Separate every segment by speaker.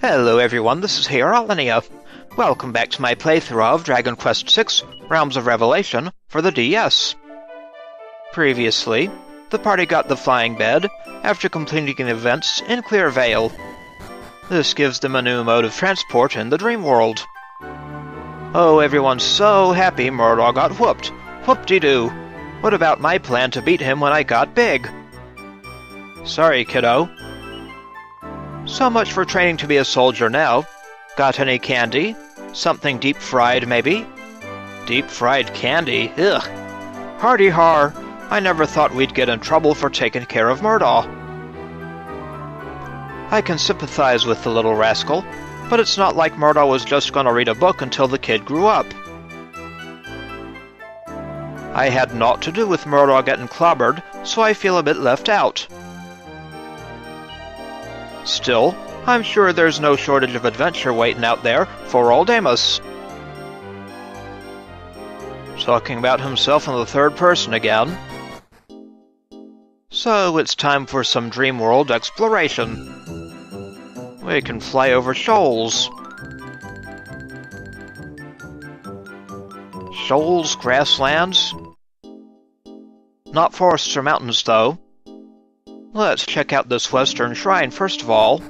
Speaker 1: Hello everyone, this is Alltrades. Welcome back to my playthrough of Dragon Quest VI: Realms of Revelation for the DS. Previously, the party got the flying bed after completing events in Clearvale. This gives them a new mode of transport in the dream world. Oh, everyone's so happy Murdaugh got whooped. Whoop-de-doo. What about my plan to beat him when I got big? Sorry, kiddo. So much for training to be a soldier now. Got any candy? Something deep-fried, maybe? Deep-fried candy? Ugh. Hardy-har. I never thought we'd get in trouble for taking care of Murdaugh. I can sympathize with the little rascal, but it's not like Murdaugh was just gonna read a book until the kid grew up. I had naught to do with Murdaugh getting clobbered, so I feel a bit left out. Still, I'm sure there's no shortage of adventure waiting out there for old Amos. Talking about himself in the third person again. So it's time for some dream world exploration. We can fly over shoals. Shoals, grasslands. Not forests or mountains, though. Let's check out this western shrine first of all.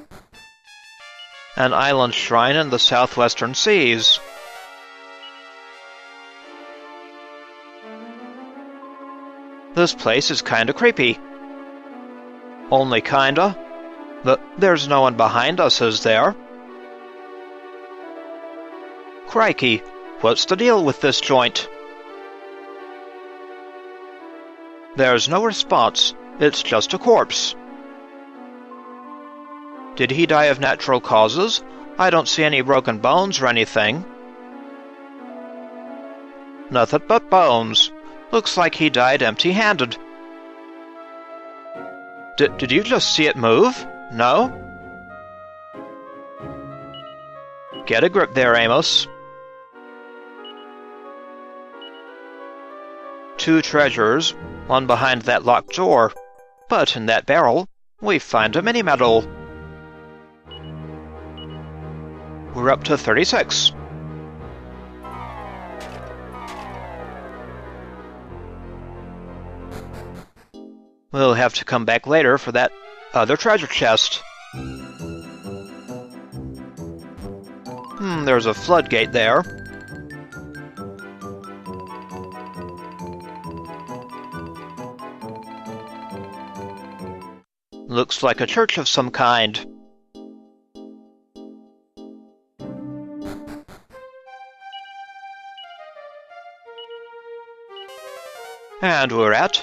Speaker 1: An island shrine in the Southwestern seas. This place is kinda creepy. Only kinda. There's no one behind us, is there? Crikey, what's the deal with this joint? There's no response. It's just a corpse. Did he die of natural causes? I don't see any broken bones or anything. Nothing but bones. Looks like he died empty-handed. Did you just see it move? No? Get a grip there, Amos. Two treasures, one behind that locked door. But in that barrel, we find a mini-medal. We're up to 36. We'll have to come back later for that other treasure chest. There's a floodgate there. Looks like a church of some kind. And we're at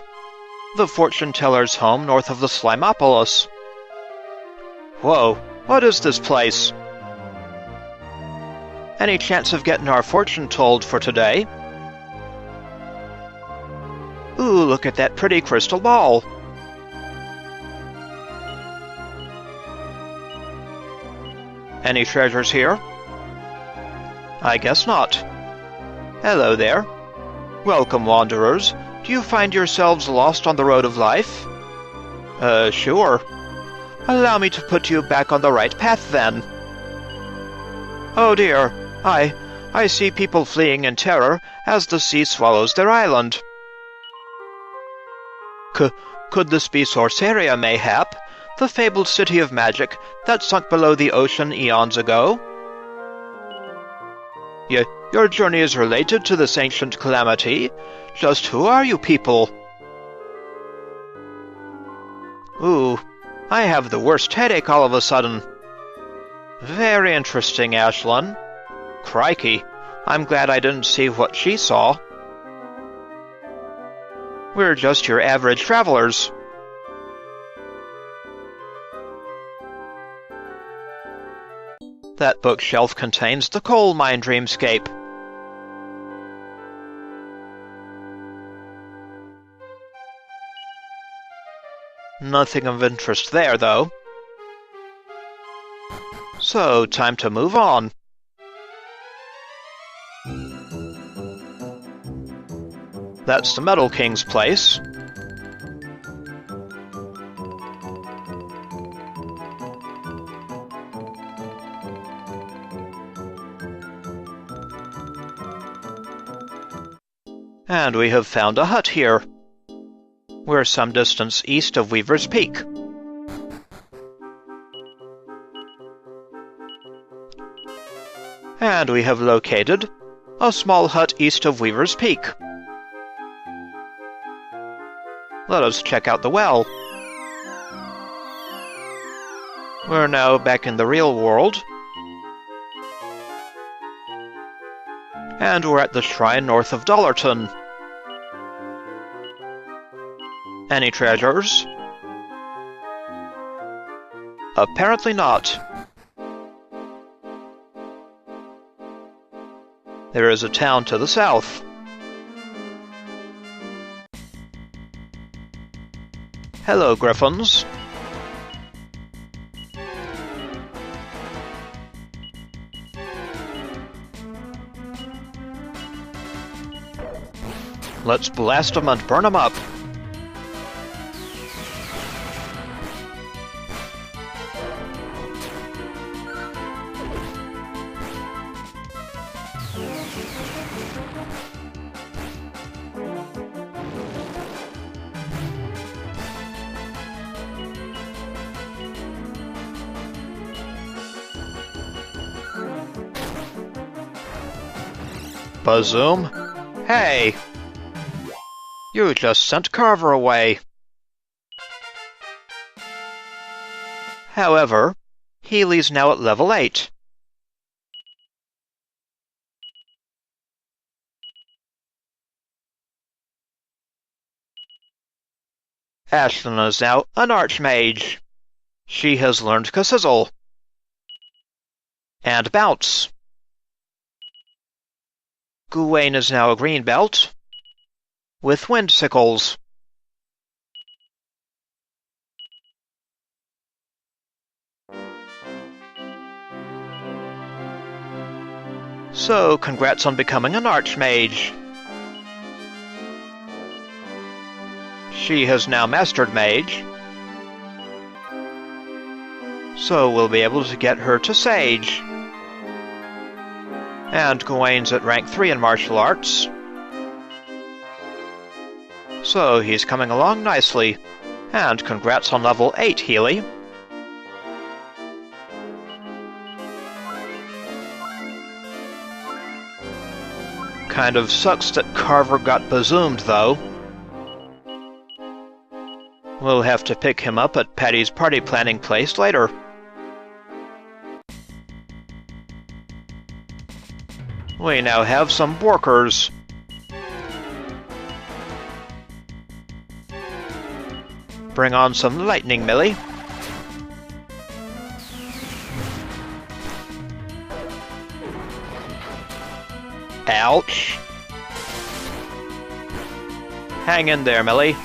Speaker 1: the fortune teller's home north of the Slimopolis. Whoa, what is this place? Any chance of getting our fortune told for today? Ooh, look at that pretty crystal ball. Any treasures here? I guess not. Hello there. Welcome, wanderers. Do you find yourselves lost on the road of life? Sure. Allow me to put you back on the right path, then. Oh dear, I see people fleeing in terror as the sea swallows their island. Could this be Sorceria, mayhap? The fabled city of magic that sunk below the ocean eons ago? Your journey is related to this ancient calamity. Just who are you people? Ooh, I have the worst headache all of a sudden. Very interesting, Ashlynn. Crikey, I'm glad I didn't see what she saw. We're just your average travelers. That bookshelf contains the coal mine dreamscape. Nothing of interest there, though. So, time to move on. That's the Metal King's place. And we have found a hut here. We're some distance east of Weaver's Peak. And we have located a small hut east of Weaver's Peak. Let us check out the well. We're now back in the real world. And we're at the shrine north of Dullerton. Any treasures? Apparently not. There is a town to the south. Hello, griffins. Let's blast them and burn them up. Bazoom? Hey! You just sent Carver away. However, Healy's now at level 8. Ashlynn is now an Archmage. She has learned Sizzle and Bounce. Gawain is now a green belt with wind sickles. So, congrats on becoming an Archmage. She has now mastered Mage, so we'll be able to get her to Sage. And Gawain's at rank 3 in martial arts, so he's coming along nicely. And congrats on level 8, Healy. Kind of sucks that Carver got bazoomed, though. We'll have to pick him up at Patty's party planning place later. We now have some workers. Bring on some lightning, Millie. Ouch. Hang in there, Millie.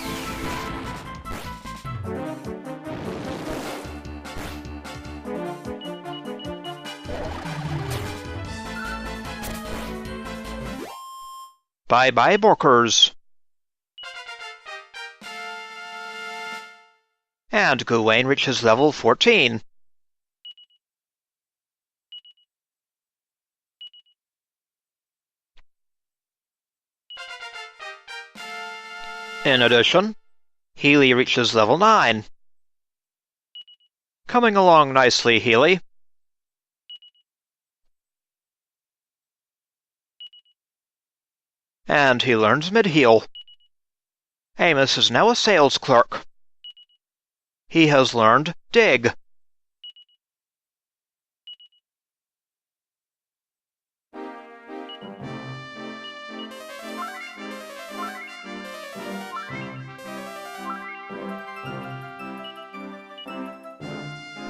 Speaker 1: Bye-bye, Borkers. And Gawain reaches level 14. In addition, Healy reaches level 9. Coming along nicely, Healy. And he learns mid-heal. Amos is now a sales clerk. He has learned dig.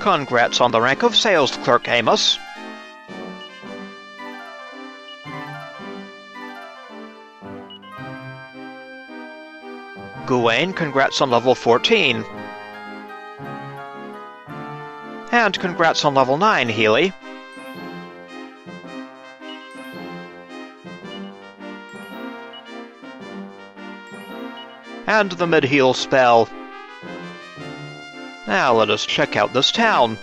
Speaker 1: Congrats on the rank of sales clerk, Amos. Gawain, congrats on level 14. And congrats on level 9, Healy. And the mid-heal spell. Now let us check out this town.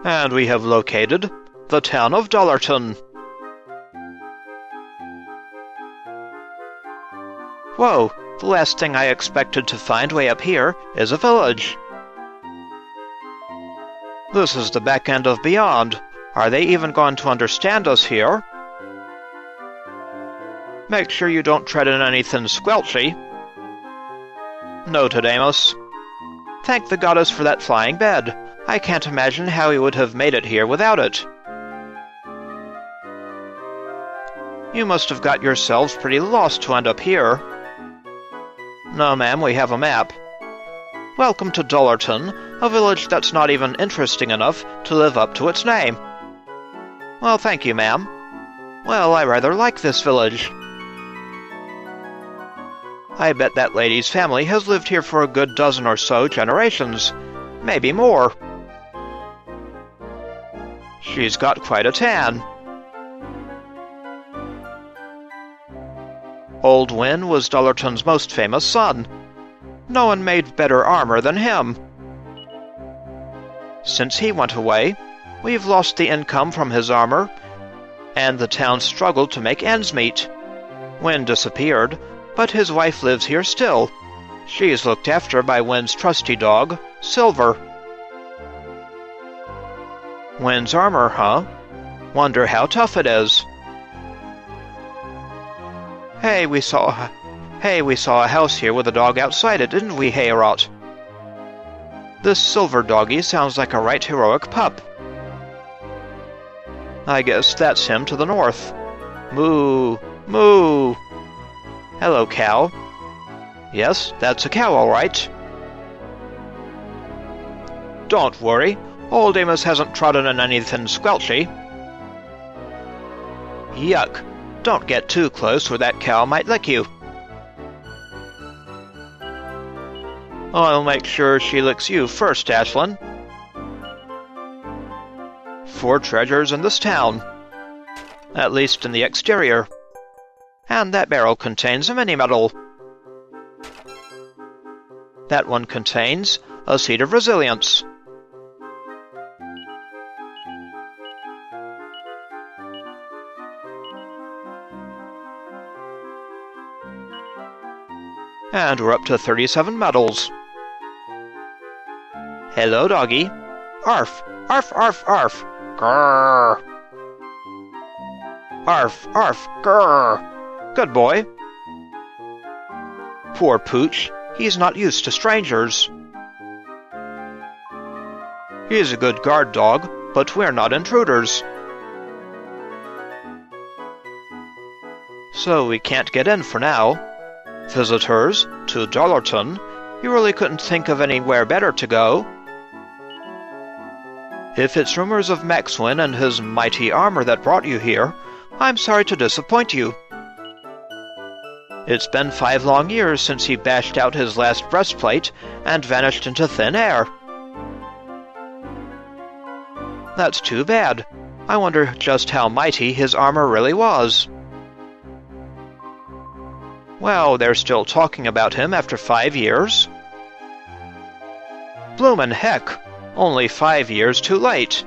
Speaker 1: And we have located the town of Dullerton. Whoa, the last thing I expected to find way up here is a village. This is the back end of Beyond. Are they even going to understand us here? Make sure you don't tread in anything squelchy. Noted, Amos. Thank the goddess for that flying bed. I can't imagine how he would have made it here without it. You must have got yourselves pretty lost to end up here. No, ma'am, we have a map. Welcome to Dullerton, a village that's not even interesting enough to live up to its name. Well, thank you, ma'am. Well, I rather like this village. I bet that lady's family has lived here for a good dozen or so generations, maybe more. She's got quite a tan. Old Win was Dullerton's most famous son. No one made better armor than him. Since he went away, we've lost the income from his armor, and the town struggled to make ends meet. Win disappeared, but his wife lives here still. She is looked after by Win's trusty dog, Silver. Win's armor, huh? Wonder how tough it is. Hey, we saw a house here with a dog outside it, didn't we, Heorot? This Silver doggy sounds like a right heroic pup. I guess that's him to the north. Moo! Moo! Hello, cow. Yes, that's a cow, all right. Don't worry, old Amos hasn't trodden in anything squelchy. Yuck! Don't get too close or that cow might lick you. I'll make sure she licks you first, Ashlynn. 4 treasures in this town. At least in the exterior. And that barrel contains a mini-medal. That one contains a seed of resilience. And we're up to 37 medals. Hello, doggy. Arf, arf, arf, arf. Grrr. Arf, arf, grrr. Good boy. Poor Pooch. He's not used to strangers. He's a good guard dog, but we're not intruders. So we can't get in for now. Visitors to Dullerton, you really couldn't think of anywhere better to go. If it's rumors of Maxwin and his mighty armor that brought you here, I'm sorry to disappoint you. It's been 5 long years since he bashed out his last breastplate and vanished into thin air. That's too bad. I wonder just how mighty his armor really was. Well, they're still talking about him after 5 years. Bloomin' heck, only 5 years too late.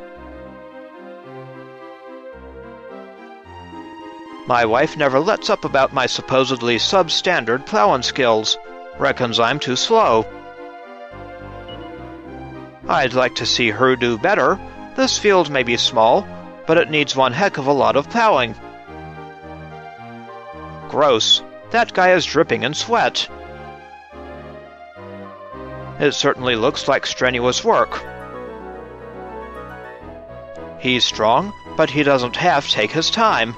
Speaker 1: My wife never lets up about my supposedly substandard plowing skills. Reckons I'm too slow. I'd like to see her do better. This field may be small, but it needs one heck of a lot of plowing. Gross. That guy is dripping in sweat. It certainly looks like strenuous work. He's strong, but he doesn't half take his time.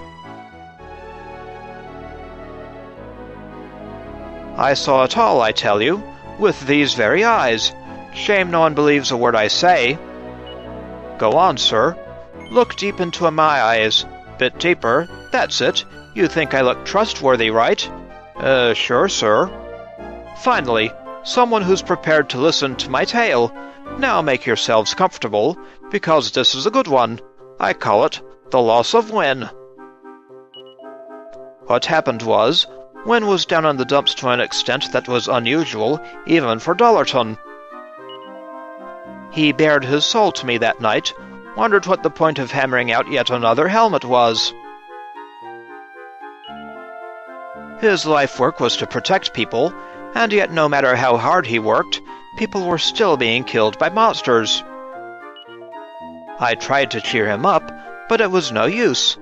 Speaker 1: I saw it all, I tell you, with these very eyes. Shame no one believes a word I say. Go on, sir. Look deep into my eyes. Bit deeper. That's it. You think I look trustworthy, right? Sure, sir. Finally, someone who's prepared to listen to my tale. Now make yourselves comfortable, because this is a good one. I call it the loss of Win. What happened was, Win was down in the dumps to an extent that was unusual, even for Dullerton. He bared his soul to me that night, Wondered what the point of hammering out yet another helmet was. His life work was to protect people, and yet no matter how hard he worked, people were still being killed by monsters. I tried to cheer him up, but it was no use,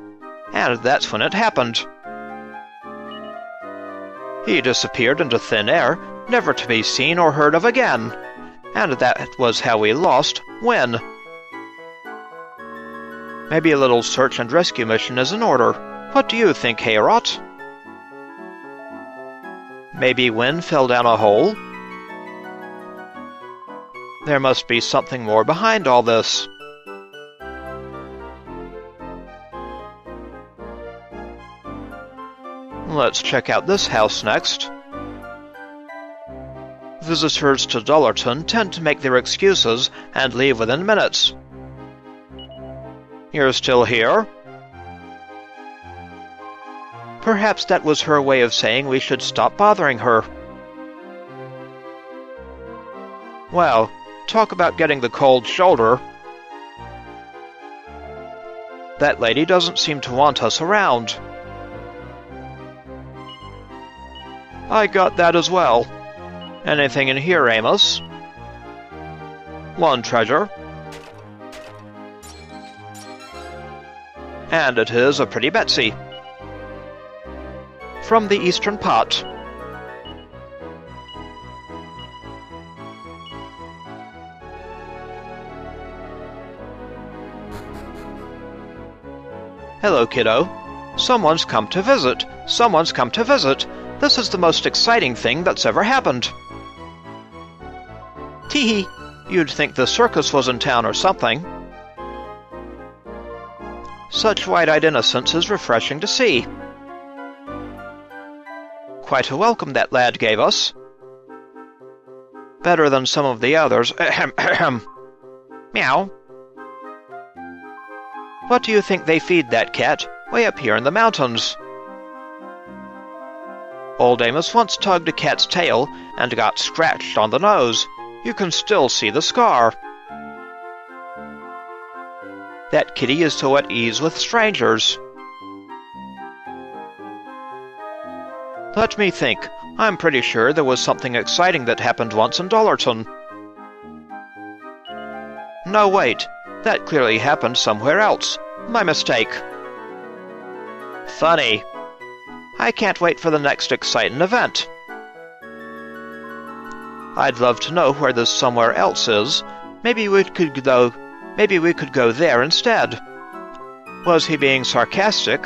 Speaker 1: and that's when it happened. He disappeared into thin air, never to be seen or heard of again, and that was how we lost Win. Maybe a little search and rescue mission is in order. What do you think, Heorot? Maybe Win fell down a hole? There must be something more behind all this. Let's check out this house next. Visitors to Dullerton tend to make their excuses and leave within minutes. You're still here? Perhaps that was her way of saying we should stop bothering her. Well, talk about getting the cold shoulder. That lady doesn't seem to want us around. I got that as well. Anything in here, Amos? One treasure. And it is a pretty Betsy. From the Eastern Pot. Hello, kiddo. Someone's come to visit. Someone's come to visit. This is the most exciting thing that's ever happened. Teehee, you'd think the circus was in town or something. Such wide-eyed innocence is refreshing to see. Quite a welcome that lad gave us. Better than some of the others. Ahem, ahem. Meow. What do you think they feed that cat way up here in the mountains? Old Amos once tugged a cat's tail and got scratched on the nose. You can still see the scar. That kitty is so at ease with strangers. Let me think. I'm pretty sure there was something exciting that happened once in Dullerton. No, wait. That clearly happened somewhere else. My mistake. Funny. I can't wait for the next exciting event. I'd love to know where this somewhere else is. Maybe we could go there instead. Was he being sarcastic?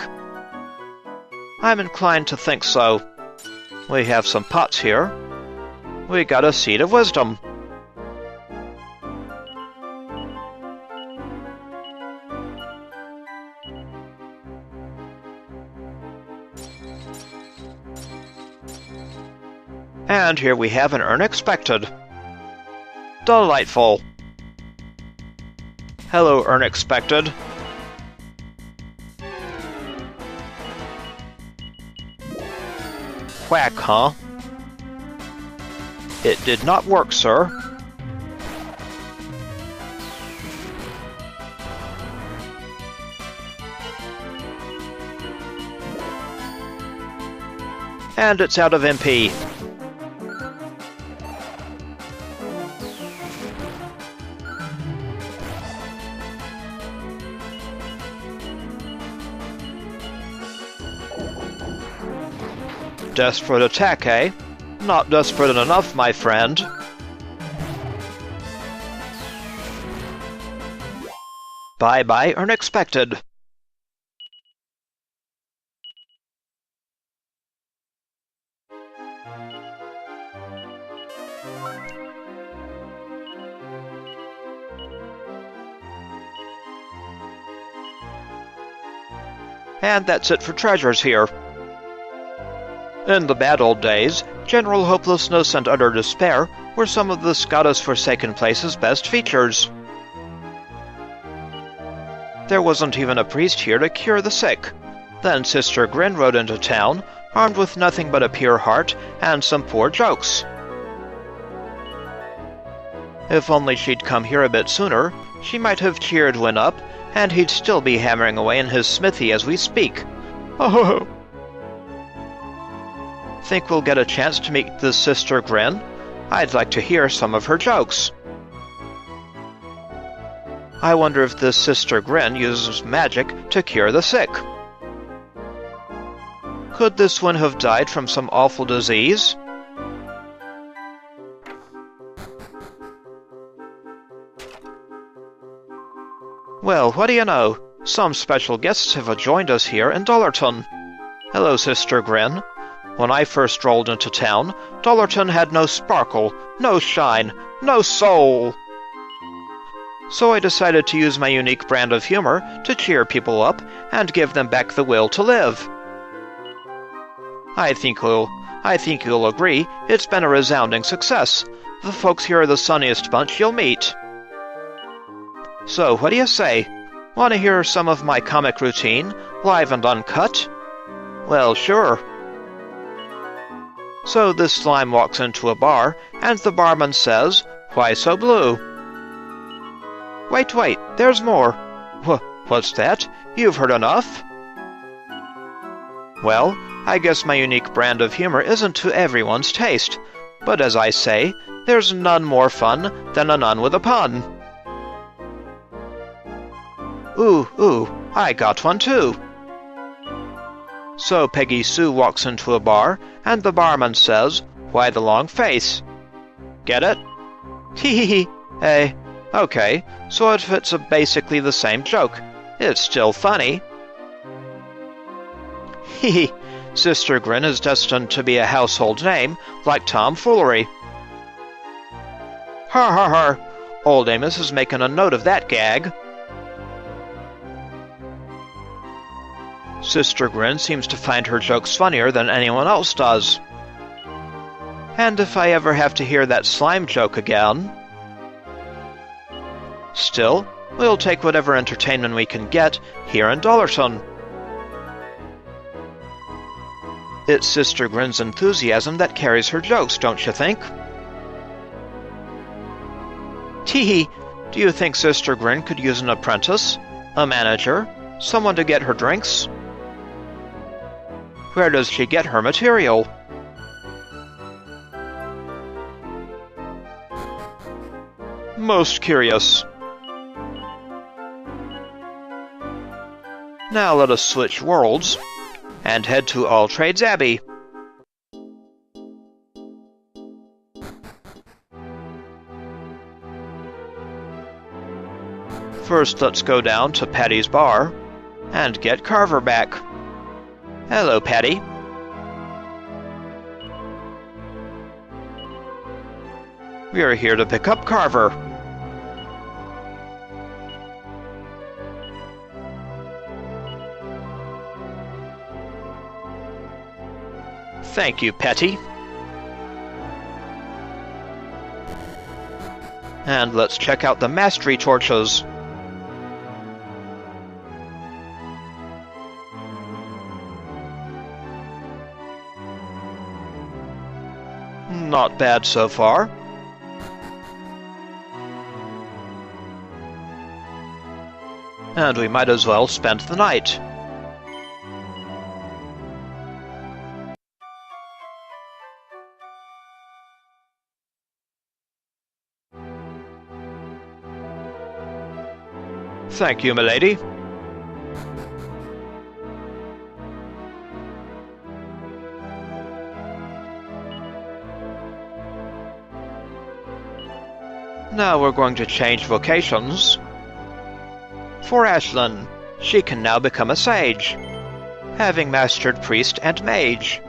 Speaker 1: I'm inclined to think so. We have some pots here. We got a seed of wisdom. And here we have an unexpected. Delightful. Hello, unexpected. Whack, huh? It did not work, sir. And it's out of MP. Desperate attack, eh? Not desperate enough, my friend. Bye-bye, unexpected. And that's it for treasures here. In the bad old days, general hopelessness and utter despair were some of this goddess-forsaken place's best features. There wasn't even a priest here to cure the sick. Then Sister Grin rode into town, armed with nothing but a pure heart and some poor jokes. If only she'd come here a bit sooner, she might have cheered Win up, and he'd still be hammering away in his smithy as we speak. Oh! Think we'll get a chance to meet the Sister Grin? I'd like to hear some of her jokes. I wonder if this Sister Grin uses magic to cure the sick. Could this one have died from some awful disease? Well, what do you know? Some special guests have joined us here in Dullerton. Hello, Sister Grin. When I first strolled into town, Dullerton had no sparkle, no shine, no soul. So I decided to use my unique brand of humor to cheer people up and give them back the will to live. I think you'll agree it's been a resounding success. The folks here are the sunniest bunch you'll meet. So, what do you say? Want to hear some of my comic routine, live and uncut? Well, sure. So this slime walks into a bar, and the barman says, "Why so blue?" Wait, there's more. What's that? You've heard enough? Well, I guess my unique brand of humor isn't to everyone's taste, but as I say, there's none more fun than a nun with a pun. Ooh, I got one too. So Peggy Sue walks into a bar, and the barman says, "Why the long face?" Get it? Hee. Hey, okay, so if it's basically the same joke, it's still funny. Hee. Sister Grin is destined to be a household name, like tomfoolery. Har. Old Amos is making a note of that gag. Sister Grin seems to find her jokes funnier than anyone else does. And if I ever have to hear that slime joke again... Still, we'll take whatever entertainment we can get here in Dullerton. It's Sister Grin's enthusiasm that carries her jokes, don't you think? Teehee, do you think Sister Grin could use an apprentice, a manager, someone to get her drinks? Where does she get her material? Most curious. Now let us switch worlds and head to Alltrades Abbey. First, let's go down to Patty's bar and get Carver back. Hello, Patty. We are here to pick up Carver. Thank you, Patty. And let's check out the mastery torches. Not bad so far. And we might as well spend the night. Thank you, milady. Now we're going to change vocations. For Ashlynn, she can now become a sage, having mastered priest and mage.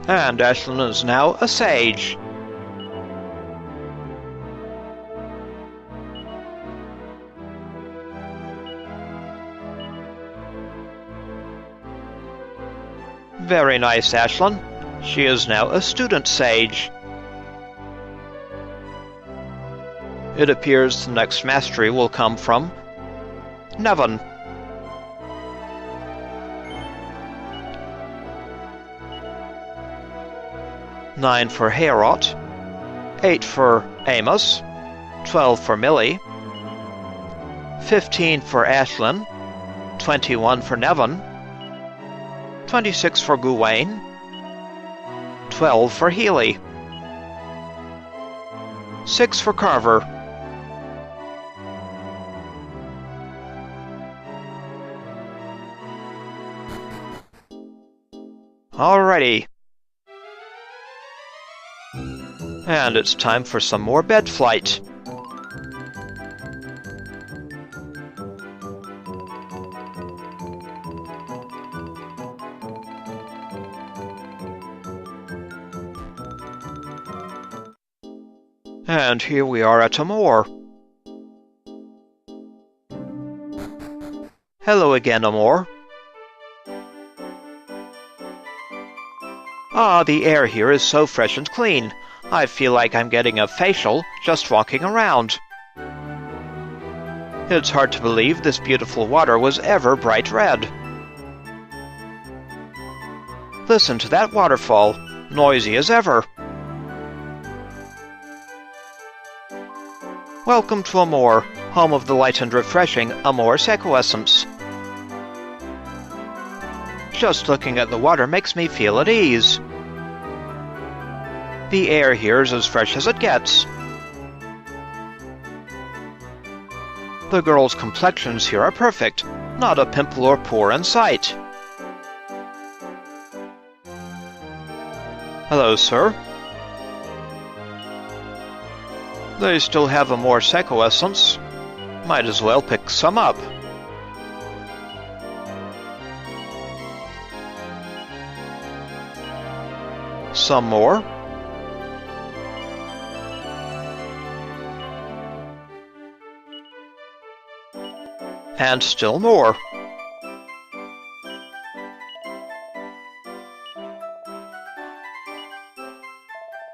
Speaker 1: And Ashlynn is now a sage. Very nice, Ashlynn. She is now a student sage. It appears the next mastery will come from Nevin. $9 for Heorot, 8 for Amos, 12 for Millie, 15 for Ashlynn, 21 for Nevin, 26 for Gawain, 12 for Healy, 6 for Carver, alrighty. And it's time for some more bed flight. And here we are at Amore. Hello again, Amore. Ah, the air here is so fresh and clean. I feel like I'm getting a facial just walking around. It's hard to believe this beautiful water was ever bright red. Listen to that waterfall, noisy as ever. Welcome to Amore, home of the light and refreshing Amore Sequoessence. Just looking at the water makes me feel at ease. The air here is as fresh as it gets. The girls' complexions here are perfect, not a pimple or pore in sight. Hello, sir. They still have Amore Sequoessence. Might as well pick some up. Some more? And still more.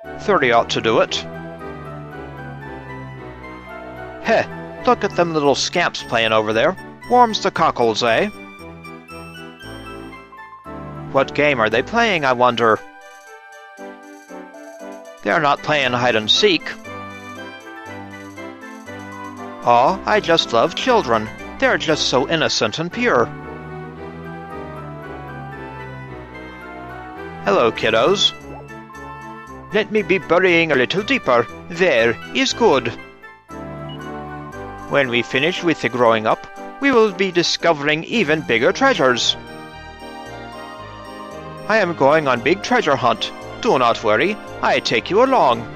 Speaker 1: $30 ought to do it. Heh, look at them little scamps playing over there. Warms the cockles, eh? What game are they playing, I wonder? They're not playing hide-and-seek. Aw, I just love children. They're just so innocent and pure. Hello, kiddos. Let me be burying a little deeper. There is good. When we finish with the growing up, we will be discovering even bigger treasures. I am going on big treasure hunt. Do not worry, I take you along.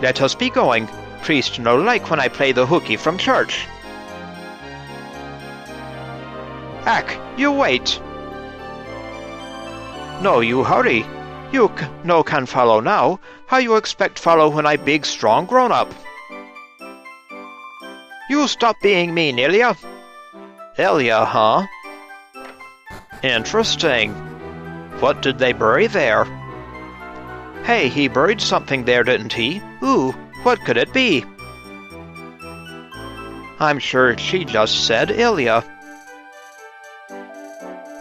Speaker 1: Let us be going. Priest no like when I play the hooky from church. Ack, you wait. No, you hurry. You no can follow now. How you expect follow when I big strong grown up? You stop being mean, Ilya. Ilya, huh? Interesting. What did they bury there? Hey, he buried something there, didn't he? Ooh, what could it be? I'm sure she just said Ilya.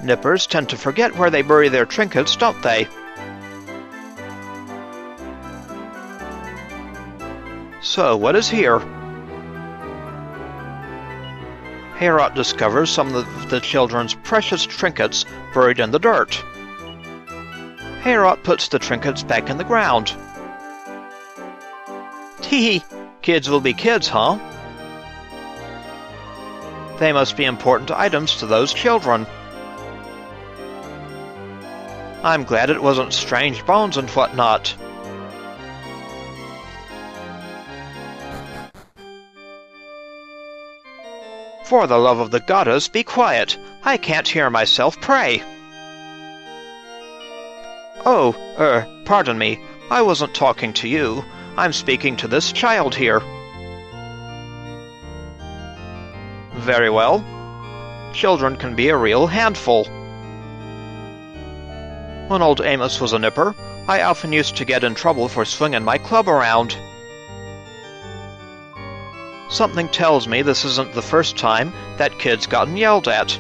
Speaker 1: Nippers tend to forget where they bury their trinkets, don't they? So, what is here? Heorot discovers some of the children's precious trinkets buried in the dirt. Heorot puts the trinkets back in the ground. Tee, kids will be kids, huh? They must be important items to those children. I'm glad it wasn't strange bones and whatnot. For the love of the goddess, be quiet. I can't hear myself pray. Oh, pardon me. I wasn't talking to you. I'm speaking to this child here. Very well. Children can be a real handful. When old Amos was a nipper, I often used to get in trouble for swinging my club around. Something tells me this isn't the first time that kid's gotten yelled at.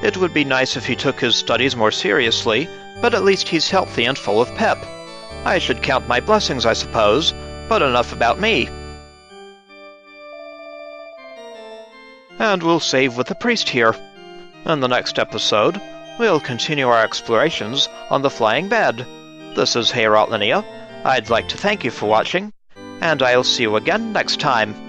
Speaker 1: It would be nice if he took his studies more seriously, but at least he's healthy and full of pep. I should count my blessings, I suppose, but enough about me. And we'll save with the priest here. In the next episode, we'll continue our explorations on the flying bed. This is Alltrades Abbey. I'd like to thank you for watching, and I'll see you again next time.